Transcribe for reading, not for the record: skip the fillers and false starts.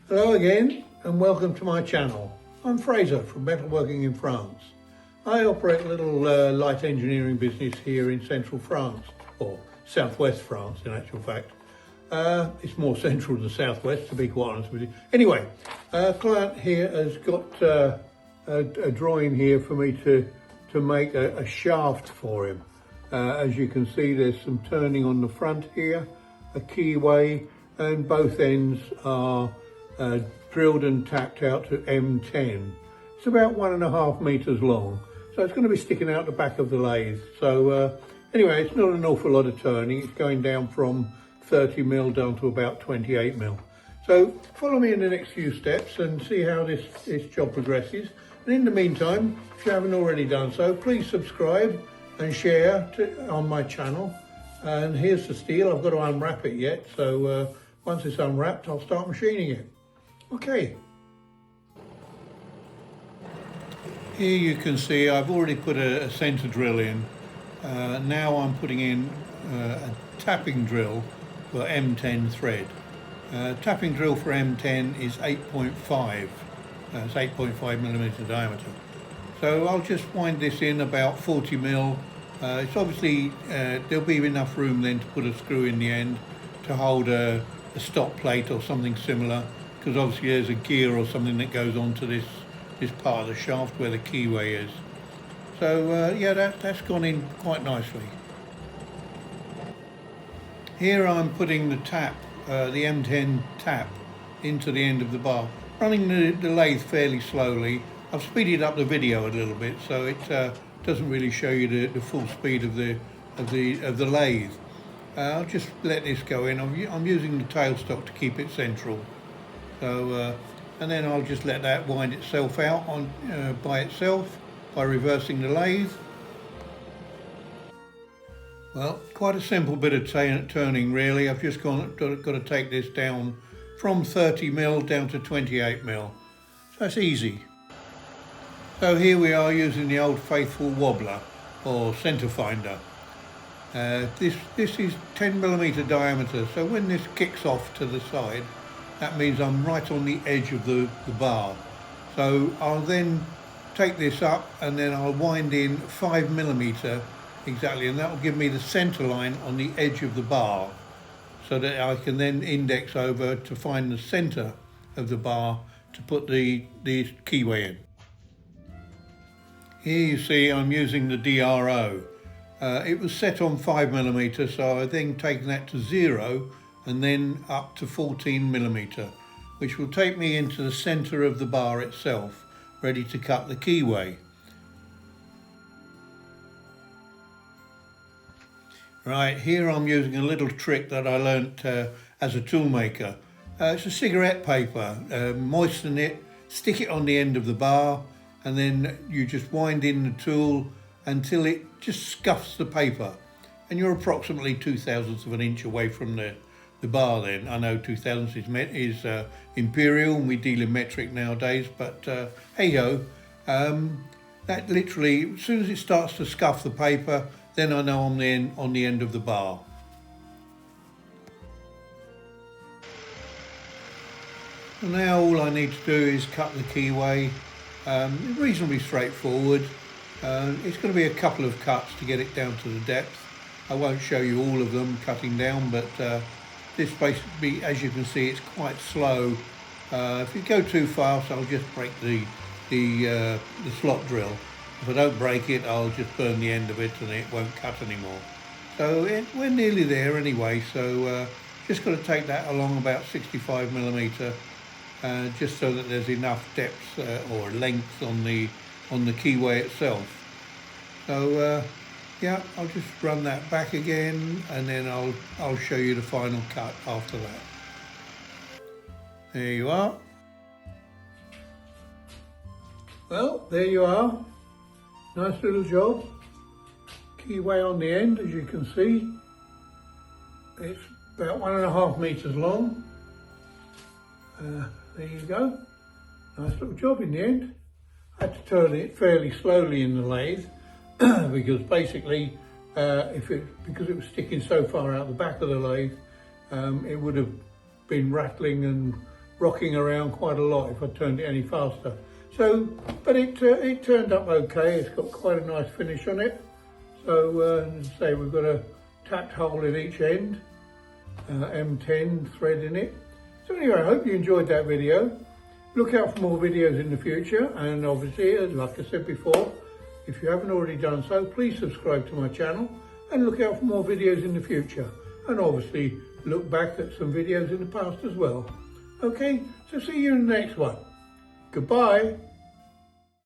Hello again and welcome to my channel. I'm Fraser from Metalworking in France. I operate a little light engineering business here in central France, or southwest France in actual fact. It's more central than southwest, to be quite honest with you. Anyway, a client here has got a drawing here for me to make a shaft for him. As you can see, there's some turning on the front here, a keyway, and both ends are drilled and tapped out to M10. It's about 1.5 meters long, so it's going to be sticking out the back of the lathe. So anyway, it's not an awful lot of turning. It's going down from 30 mil down to about 28 mil. So follow me in the next few steps and see how this job progresses. And in the meantime, if you haven't already done so, please subscribe and share on my channel. And here's the steel. I've got to unwrap it yet, so once it's unwrapped, I'll start machining it. Okay. Here you can see I've already put a centre drill in. Now I'm putting in a tapping drill for M10 thread. Tapping drill for M10 is 8.5. It's 8.5 millimeter diameter. So I'll just wind this in about 40 mil. It's obviously, there'll be enough room then to put a screw in the end to hold a stop plate or something similar, because obviously there's a gear or something that goes onto this part of the shaft where the keyway is. So yeah, that's gone in quite nicely. Here I'm putting the tap, the M10 tap, into the end of the bar, running the lathe fairly slowly. I've speeded up the video a little bit so it doesn't really show you the full speed of the lathe. I'll just let this go in. I'm using the tailstock to keep it central. So and then I'll just let that wind itself out by itself by reversing the lathe. Well, quite a simple bit of turning really. I've just got to take this down from 30 mil down to 28 mil. So that's easy. So here we are using the old faithful wobbler or centre finder. This is 10 millimeter diameter, so when this kicks off to the side, that means I'm right on the edge of the bar. So I'll then take this up and then I'll wind in 5 millimeter exactly, and that will give me the centre line on the edge of the bar, so that I can then index over to find the centre of the bar to put the keyway in. Here you see I'm using the DRO. It was set on 5 millimeter, so I've then taken that to 0 and then up to 14 millimeter, which will take me into the centre of the bar itself, ready to cut the keyway. Right, here I'm using a little trick that I learnt as a toolmaker. It's a cigarette paper. Moisten it, stick it on the end of the bar, and then you just wind in the tool until it just scuffs the paper. And you're approximately 2/1000 of an inch away from the bar then. I know 2/1000 is imperial and we deal in metric nowadays, but hey ho, that literally, as soon as it starts to scuff the paper, then I know I'm on the end of the bar. And now all I need to do is cut the keyway. Reasonably straightforward. It's going to be a couple of cuts to get it down to the depth. I won't show you all of them cutting down, but this basically, as you can see, it's quite slow. If you go too fast, I'll just break the slot drill. If I don't break it, I'll just burn the end of it and it won't cut anymore. So we're nearly there anyway, so just got to take that along about 65 millimeter, just so that there's enough depth or length on the keyway itself. So yeah, I'll just run that back again and then I'll show you the final cut after that. There you are. Well, there you are. Nice little job. Keyway on the end, as you can see. It's about 1.5 meters long. There you go. Nice little job in the end. I had to turn it fairly slowly in the lathe because basically because it was sticking so far out the back of the lathe, it would have been rattling and rocking around quite a lot if I turned it any faster. So, but it turned up okay. It's got quite a nice finish on it. So, as I say, we've got a tapped hole in each end, M10 thread in it. So anyway, I hope you enjoyed that video. Look out for more videos in the future, and obviously, like I said before, if you haven't already done so, please subscribe to my channel and look out for more videos in the future. And obviously, look back at some videos in the past as well. Okay, so see you in the next one. Goodbye.